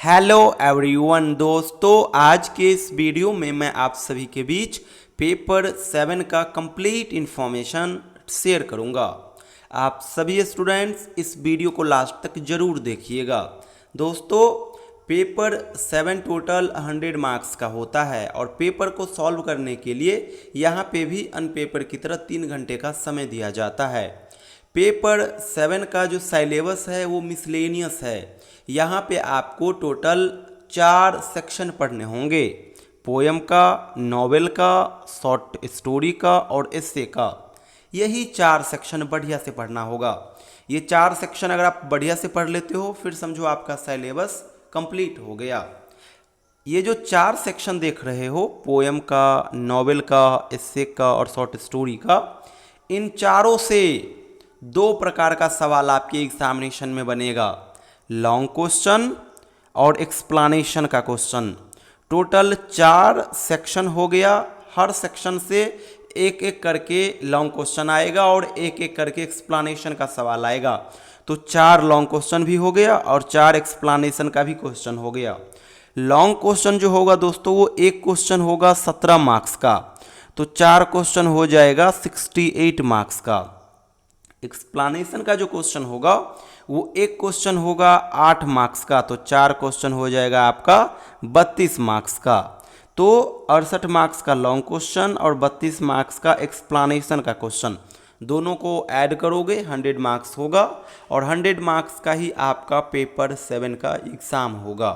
Hello everyone दोस्तों, आज के इस वीडियो में मैं आप सभी के बीच पेपर 7 का कंप्लीट इन्फॉर्मेशन शेयर करूंगा। आप सभी स्टूडेंट्स इस वीडियो को लास्ट तक जरूर देखिएगा। दोस्तों, पेपर 7 टोटल 100 मार्क्स का होता है और पेपर को सॉल्व करने के लिए यहाँ पे भी अन पेपर की तरह 3 घंटे का समय दिया जाता है। पेपर 7 का जो सिलेबस है वो मिसलेनियस है। यहाँ पे आपको टोटल 4 सेक्शन पढ़ने होंगे, पोयम का, नॉवेल का, शॉर्ट स्टोरी का और एस्से का। यही 4 सेक्शन बढ़िया से पढ़ना होगा। ये 4 सेक्शन अगर आप बढ़िया से पढ़ लेते हो फिर समझो आपका सिलेबस कंप्लीट हो गया। ये जो 4 सेक्शन देख रहे हो, पोयम का, नॉवेल का, एस्से का और शॉर्ट स्टोरी का, इन चारों से 2 प्रकार का सवाल आपके एग्जामिनेशन में बनेगा, लॉन्ग क्वेश्चन और एक्सप्लेनेशन का क्वेश्चन। टोटल 4 सेक्शन हो गया। हर सेक्शन से एक एक करके लॉन्ग क्वेश्चन आएगा और एक एक करके एक्सप्लेनेशन का सवाल आएगा। तो 4 लॉन्ग क्वेश्चन भी हो गया और 4 एक्सप्लेनेशन का भी क्वेश्चन हो गया। लॉन्ग क्वेश्चन जो होगा दोस्तों, वो एक क्वेश्चन होगा 17 मार्क्स का, तो 4 क्वेश्चन हो जाएगा 68 मार्क्स का। एक्सप्लेनेशन का जो क्वेश्चन होगा वो एक क्वेश्चन होगा 8 मार्क्स का, तो 4 क्वेश्चन हो जाएगा आपका 32 मार्क्स का। तो 68 मार्क्स का लॉन्ग क्वेश्चन और 32 मार्क्स का एक्सप्लेनेशन का क्वेश्चन, दोनों को ऐड करोगे 100 मार्क्स होगा और 100 मार्क्स का ही आपका पेपर 7 का एग्ज़ाम होगा।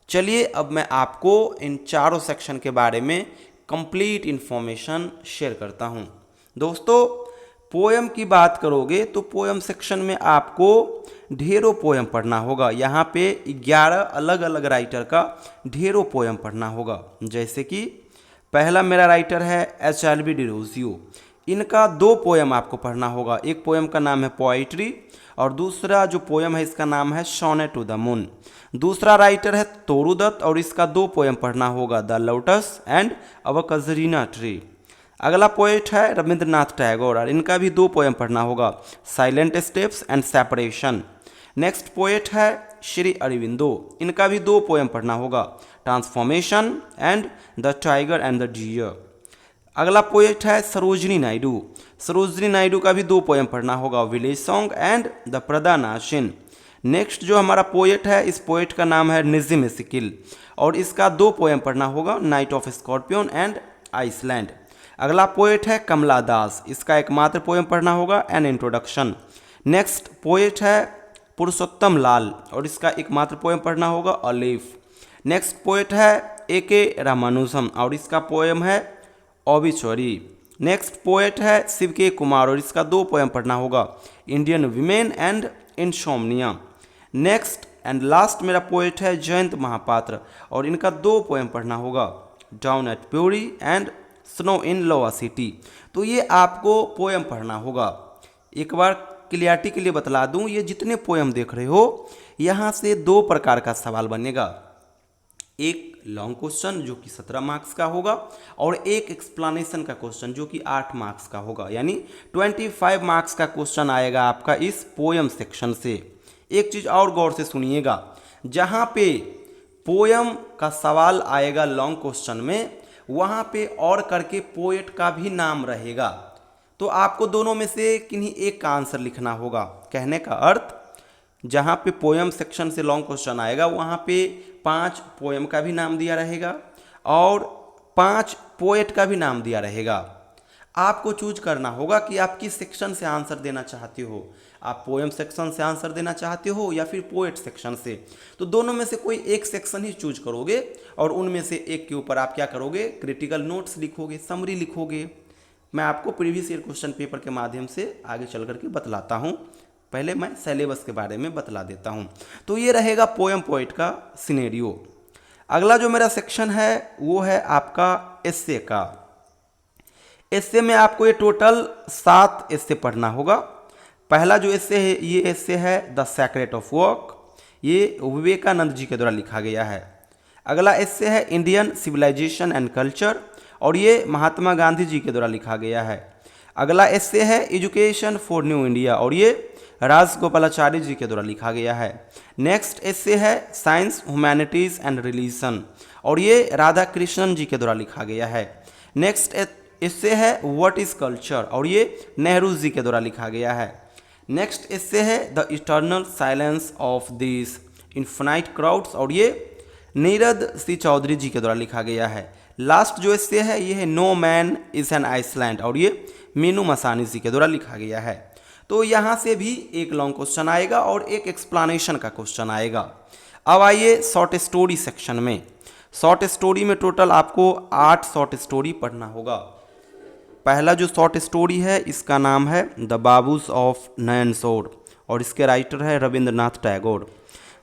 चलिए अब मैं आपको इन चारों सेक्शन के बारे में कंप्लीट इन्फॉर्मेशन शेयर करता हूँ। दोस्तों, पोयम की बात करोगे तो पोयम सेक्शन में आपको ढेरों पोयम पढ़ना होगा। यहाँ पे 11 अलग अलग राइटर का ढेरों पोयम पढ़ना होगा। जैसे कि पहला मेरा राइटर है एच.एल.बी. डिरोजियो। इनका 2 पोयम आपको पढ़ना होगा। एक पोयम का नाम है पोइट्री और दूसरा जो पोयम है इसका नाम है सोनेट टू द मून। दूसरा राइटर है तोरू दत्त और इसका 2 पोयम पढ़ना होगा, the lotus and our casuarina tree. अगला पोएट है रविंद्रनाथ टैगोर और इनका भी 2 पोयम पढ़ना होगा, silent steps and separation. Next poet है श्री अरविंदो। इनका भी 2 पोयम पढ़ना होगा, transformation and the tiger and the deer. अगला पोएट है सरोजनी नायडू। सरोजनी नायडू का भी 2 पोयम पढ़ना होगा, village song and the Purdahnashin. Next जो हमारा पोएट है, इस पोएट का नाम है निजिम सिकिल और इसका 2 पोयम पढ़ना होगा, night of scorpion and island. अगला पोएट है कमला दास। इसका एकमात्र पोयम पढ़ना होगा, एन इंट्रोडक्शन। नेक्स्ट पोएट है पुरुषोत्तम लाल और इसका एकमात्र पोयम पढ़ना होगा, अ लीफ। नेक्स्ट पोएट है ए.के. रामानुजम और इसका पोयम है ओबिचुअरी। नेक्स्ट पोएट है शिव के कुमार और इसका 2 पोयम पढ़ना होगा, Indian women and insomnia. Next and last मेरा पोएट है जयंत महापात्र और इनका 2 पोयम पढ़ना होगा, down at Puri and snow in lower city. तो ये आपको पोयम पढ़ना होगा। एक बार क्लियरिटी के लिए बतला दूं, ये जितने पोयम देख रहे हो यहाँ से 2 प्रकार का सवाल बनेगा, एक लॉन्ग क्वेश्चन जो कि 17 मार्क्स का होगा और एक एक्सप्लेनेशन का क्वेश्चन जो कि 8 मार्क्स का होगा, यानी 25 मार्क्स का क्वेश्चन आएगा आपका इस पोयम सेक्शन से। एक चीज़ और गौर से सुनिएगा, जहाँ पे पोयम का सवाल आएगा लॉन्ग क्वेश्चन में, वहाँ पे और करके पोएट का भी नाम रहेगा, तो आपको दोनों में से किन्हीं एक का आंसर लिखना होगा। कहने का अर्थ, जहाँ पे पोयम सेक्शन से लॉन्ग क्वेश्चन आएगा वहाँ पे 5 पोयम का भी नाम दिया रहेगा और 5 पोएट का भी नाम दिया रहेगा। आपको चूज करना होगा कि आप किस सेक्शन से आंसर देना चाहते हो, आप पोएम सेक्शन से आंसर देना चाहते हो या फिर पोएट सेक्शन से। तो दोनों में से कोई एक सेक्शन ही चूज करोगे और उनमें से एक के ऊपर आप क्या करोगे, क्रिटिकल नोट्स लिखोगे, समरी लिखोगे। मैं आपको प्रीवियस ईयर क्वेश्चन पेपर के माध्यम से आगे चल करके बतलाता हूँ। पहले मैं सिलेबस के बारे में बतला देता हूँ। तो ये रहेगा पोएम पोएट का सिनेरियो। अगला जो मेरा सेक्शन है वो है आपका एस्से का। एस्से में आपको ये टोटल 7 एस्से पढ़ना होगा। पहला जो एस्से है, ये एस्से है द सीक्रेट ऑफ वर्क। ये विवेकानंद जी के द्वारा लिखा गया है। अगला एस्से है इंडियन सिविलाइजेशन एंड कल्चर और ये महात्मा गांधी जी के द्वारा लिखा गया है। अगला एस्से है एजुकेशन फॉर न्यू इंडिया और ये राजगोपालाचारी जी के द्वारा लिखा गया है। नेक्स्ट एसे है साइंस ह्यूमैनिटीज एंड रिलीजन और ये राधा कृष्णन जी के द्वारा लिखा गया है। नेक्स्ट एसे है व्हाट इज कल्चर और ये नेहरू जी के द्वारा लिखा गया है। नेक्स्ट एसे है the eternal silence of this infinite crowds और ये नीरद सी चौधरी जी के द्वारा लिखा गया है। लास्ट जो एसे है ये है no man is an island और ये मीनू मसानी जी के द्वारा लिखा गया है। तो यहाँ से भी एक लॉन्ग क्वेश्चन आएगा और एक एक्सप्लेनेशन का क्वेश्चन आएगा। अब आइए शॉर्ट स्टोरी सेक्शन में। शॉर्ट स्टोरी में टोटल आपको 8 शॉर्ट स्टोरी पढ़ना होगा। पहला जो शॉर्ट स्टोरी है इसका नाम है द बाबूस ऑफ नयनसोर और इसके राइटर है रविंद्रनाथ टैगोर।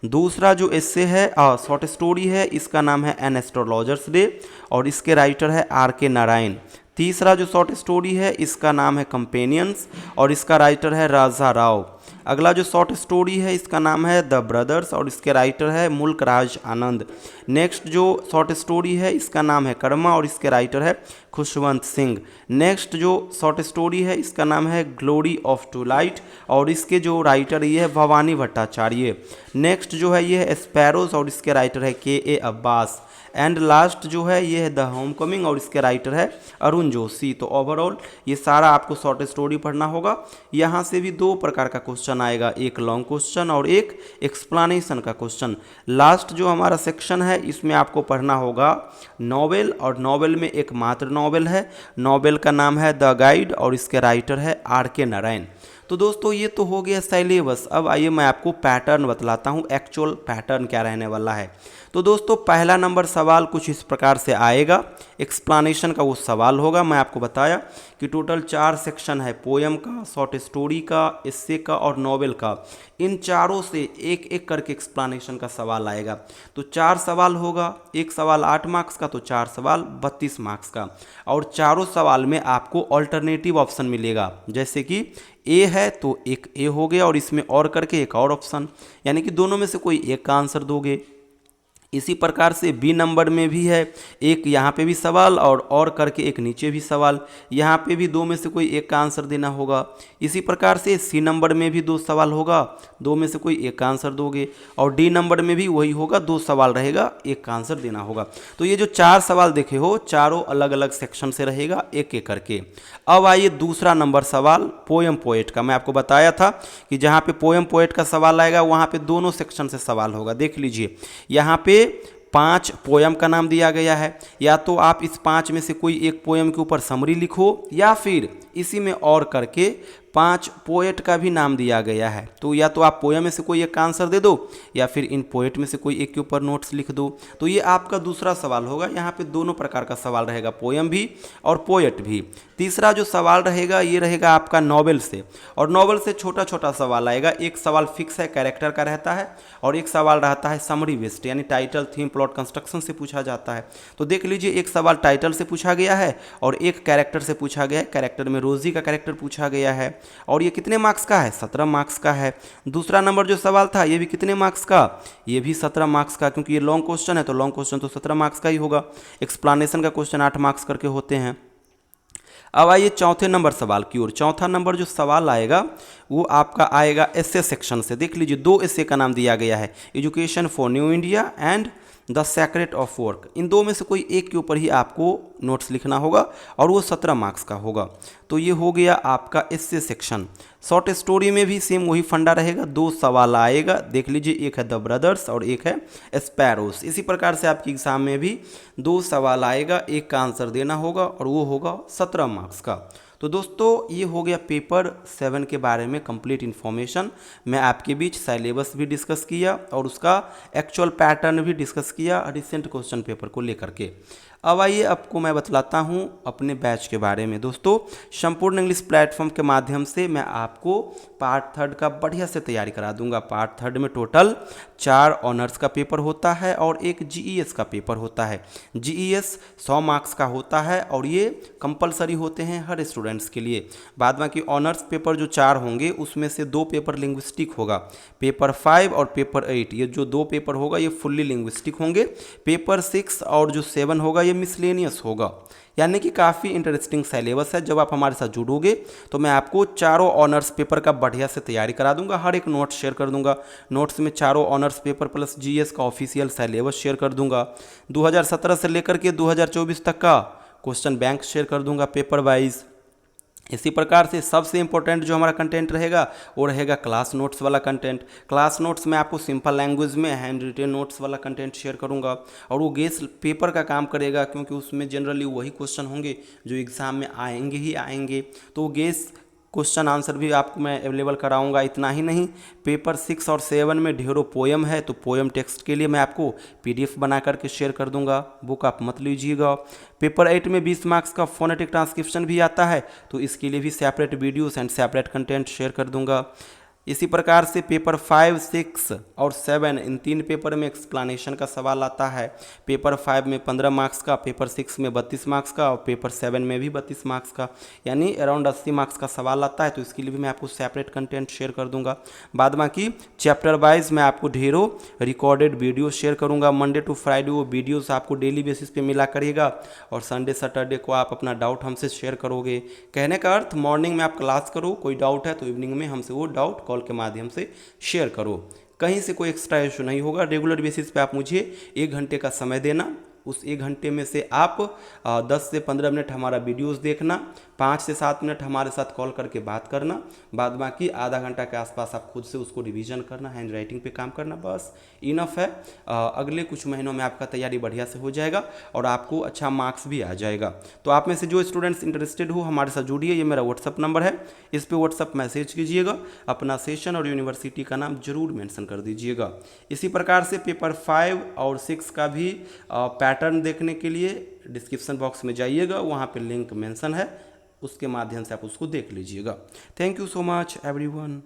दूसरा जो एस्से है शॉर्ट स्टोरी है इसका नाम है एन एस्ट्रोलॉजर्स डे और इसके राइटर है आर के नारायण। तीसरा जो शॉर्ट स्टोरी है इसका नाम है कंपेनियंस और इसका राइटर है राजा राव। अगला जो शॉर्ट स्टोरी है इसका नाम है द ब्रदर्स और इसके राइटर है मुल्क राज आनंद। नेक्स्ट जो शॉर्ट स्टोरी है इसका नाम है कर्मा और इसके राइटर है खुशवंत सिंह। नेक्स्ट जो शॉर्ट स्टोरी है इसका नाम है ग्लोरी ऑफ टूलाइट और इसके जो राइटर ये है भवानी भट्टाचार्य। नेक्स्ट जो है ये है स्पैरोस और इसके राइटर है के ए अब्बास। एंड लास्ट जो है ये है द होम कमिंग और इसके राइटर है अरुण जोशी। तो ओवरऑल ये सारा आपको शॉर्ट स्टोरी पढ़ना होगा। यहाँ से भी 2 प्रकार का क्वेश्चन आएगा, एक लॉन्ग क्वेश्चन और एक एक्सप्लेनेशन का क्वेश्चन। लास्ट जो हमारा सेक्शन है इसमें आपको पढ़ना होगा नॉवेल और नॉवेल में एक मात्र नॉवेल है। नॉवेल का नाम है द गाइड और इसके राइटर है आर के नारायण। तो दोस्तों ये तो हो गया सिलेबस। अब आइए मैं आपको पैटर्न बतलाता हूँ, एक्चुअल पैटर्न क्या रहने वाला है। तो दोस्तों पहला नंबर सवाल कुछ इस प्रकार से आएगा, एक्सप्लेनेशन का वो सवाल होगा। मैं आपको बताया कि टोटल 4 सेक्शन है, पोएम का, शॉर्ट स्टोरी का, एस्से का और नॉवेल का। इन चारों से एक एक करके एक्सप्लेनेशन का सवाल आएगा। तो 4 सवाल होगा, एक सवाल 8 मार्क्स का, तो 4 सवाल 32 मार्क्स का। और चारों सवाल में आपको ऑल्टरनेटिव ऑप्शन मिलेगा, जैसे कि ए है तो एक ए हो गया और इसमें और करके एक और ऑप्शन, यानी कि दोनों में से कोई एक का आंसर दोगे। इसी प्रकार से बी नंबर में भी है, एक यहाँ पे भी सवाल और करके एक नीचे भी सवाल, यहाँ पे भी 2 में से कोई एक का आंसर देना होगा। इसी प्रकार से सी नंबर में भी 2 सवाल होगा, 2 में से कोई एक का आंसर दोगे। और डी नंबर में भी वही होगा, 2 सवाल रहेगा, एक का आंसर देना होगा। तो ये जो 4 सवाल देखे हो चारों अलग अलग सेक्शन से रहेगा, एक एक करके। अब आइए दूसरा नंबर सवाल पोएम पोएट का। मैं आपको बताया था कि जहाँ पे पोएम पोएट का सवाल आएगा वहाँ पे दोनों सेक्शन से सवाल होगा। देख लीजिए यहाँ पे 5 पोएम का नाम दिया गया है, या तो आप इस 5 में से कोई एक पोएम के ऊपर समरी लिखो या फिर इसी में और करके 5 पोएट का भी नाम दिया गया है। तो या तो आप पोएम में से कोई एक का आंसर दे दो या फिर इन पोएट में से कोई एक के ऊपर नोट्स लिख दो। तो ये आपका दूसरा सवाल होगा। यहाँ पे दोनों प्रकार का सवाल रहेगा, पोएम भी और पोएट भी। तीसरा जो सवाल रहेगा ये रहेगा आपका नॉवेल से, और नॉवेल से छोटा छोटा सवाल आएगा। एक सवाल फिक्स है, कैरेक्टर का रहता है, और एक सवाल रहता है समरी बेस्ड, यानी टाइटल, थीम, प्लॉट, कंस्ट्रक्शन से पूछा जाता है। तो देख लीजिए एक सवाल टाइटल से पूछा गया है और एक कैरेक्टर से पूछा गया है। कैरेक्टर में रोजी का कैरेक्टर पूछा गया है और ये कितने मार्क्स का है? 17 मार्क्स का है। दूसरा नंबर जो सवाल था ये भी कितने मार्क्स का? ये भी 17 मार्क्स का, क्योंकि ये लॉन्ग क्वेश्चन है तो लॉन्ग क्वेश्चन तो 17 मार्क्स का ही होगा। एक्सप्लेनेशन का क्वेश्चन 8 मार्क्स करके होते हैं। अब आइए चौथे नंबर सवाल की ओर। चौथा नंबर जो सवाल आएगा वो आपका आएगा एस्से सेक्शन से। देख लीजिए 2 एस्से का नाम दिया गया है, education for new India and the secret of work. इन 2 में से कोई एक के ऊपर ही आपको नोट्स लिखना होगा और वो 17 मार्क्स का होगा। तो ये हो गया आपका एस्से सेक्शन। शॉर्ट स्टोरी में भी सेम वही फंडा रहेगा, 2 सवाल आएगा। देख लीजिए एक है द ब्रदर्स और एक है स्पैरोस। इसी प्रकार से आपके एग्जाम में भी 2 सवाल आएगा, एक का आंसर देना होगा और वो होगा 17 मार्क्स का। तो दोस्तों ये हो गया पेपर 7 के बारे में कंप्लीट इन्फॉर्मेशन। मैं आपके बीच सिलेबस भी डिस्कस किया और उसका एक्चुअल पैटर्न भी डिस्कस किया रिसेंट क्वेश्चन पेपर को लेकर के। अब आइए आपको मैं बतलाता हूँ अपने बैच के बारे में। दोस्तों संपूर्ण इंग्लिश प्लेटफॉर्म के माध्यम से मैं आपको पार्ट 3 का बढ़िया से तैयारी करा दूंगा। पार्ट 3 में टोटल 4 ऑनर्स का पेपर होता है और एक जीईएस का पेपर होता है। जीईएस 100 मार्क्स का होता है और ये कंपलसरी होते हैं हर स्टूडेंट्स के लिए। बाद बाकी ऑनर्स पेपर जो 4 होंगे उसमें से 2 पेपर लिंग्विस्टिक होगा, पेपर 5 और पेपर 8। ये जो 2 पेपर होगा ये फुल्ली लिंग्विस्टिक होंगे। पेपर 6 और जो 7 होगा ये मिसलेनियस होगा। यानी कि काफ़ी इंटरेस्टिंग सिलेबस है। जब आप हमारे साथ जुड़ोगे तो मैं आपको चारों ऑनर्स पेपर का बढ़िया से तैयारी करा दूंगा, हर एक नोट शेयर कर दूंगा। नोट्स में चारों ऑनर्स पेपर प्लस जीएस का ऑफिशियल सिलेबस शेयर कर दूंगा। 2017 से लेकर के 2024 तक का क्वेश्चन बैंक शेयर कर दूंगा पेपर वाइज। इसी प्रकार से सबसे इंपॉर्टेंट जो हमारा कंटेंट रहेगा वो रहेगा क्लास नोट्स वाला कंटेंट। क्लास नोट्स में आपको सिंपल लैंग्वेज में हैंड रिटेन नोट्स वाला कंटेंट शेयर करूंगा और वो गेस पेपर का काम करेगा, क्योंकि उसमें जनरली वही क्वेश्चन होंगे जो एग्ज़ाम में आएंगे ही आएंगे। तो गेस क्वेश्चन आंसर भी आपको मैं अवेलेबल कराऊंगा। इतना ही नहीं, पेपर 6 और 7 में ढेरों पोएम है, तो पोएम टेक्स्ट के लिए मैं आपको पीडीएफ बना करके शेयर कर दूंगा, बुक आप मत लीजिएगा। पेपर 8 में 20 मार्क्स का फोनेटिक ट्रांसक्रिप्शन भी आता है, तो इसके लिए भी separate videos and separate content share कर दूंगा। इसी प्रकार से पेपर 5, 6 और 7 इन 3 पेपर में एक्सप्लेनेशन का सवाल आता है। पेपर 5 में 15 मार्क्स का, पेपर 6 में 32 मार्क्स का और पेपर 7 में भी 32 मार्क्स का, यानी अराउंड 80 मार्क्स का सवाल आता है। तो इसके लिए भी मैं आपको सेपरेट कंटेंट शेयर कर दूंगा। बाद बाकी चैप्टर वाइज मैं आपको ढेरों रिकॉर्डेड वीडियो शेयर करूंगा। मंडे टू फ्राइडे वो वीडियोस आपको डेली बेसिस पे मिला करिएगा और संडे सैटरडे को आप अपना डाउट हमसे शेयर करोगे। कहने का अर्थ मॉर्निंग में आप क्लास करो, कोई डाउट है तो इवनिंग में हमसे वो डाउट कॉल के माध्यम से शेयर करो। कहीं से कोई एक्स्ट्रा इशू नहीं होगा। रेगुलर बेसिस पे आप मुझे 1 घंटे का समय देना। उस 1 घंटे में से आप 10 से 15 मिनट हमारा वीडियोस देखना, 5 से 7 मिनट हमारे साथ कॉल करके बात करना, बाद बाकी आधा घंटा के आसपास आप खुद से उसको रिवीजन करना, हैंड राइटिंग पे काम करना, बस इनफ है। अगले कुछ महीनों में आपका तैयारी बढ़िया से हो जाएगा और आपको अच्छा मार्क्स भी आ जाएगा। तो आप में से जो स्टूडेंट्स इंटरेस्टेड हो हमारे साथ जुड़िए। ये मेरा व्हाट्सअप नंबर है, इस पर व्हाट्सअप मैसेज कीजिएगा, अपना सेशन और यूनिवर्सिटी का नाम जरूर मेंशन कर दीजिएगा। इसी प्रकार से पेपर 5 और 6 का भी पैटर्न देखने के लिए डिस्क्रिप्शन बॉक्स में जाइएगा, वहाँ पे लिंक मेंशन है, उसके माध्यम से आप उसको देख लीजिएगा। Thank you so much everyone.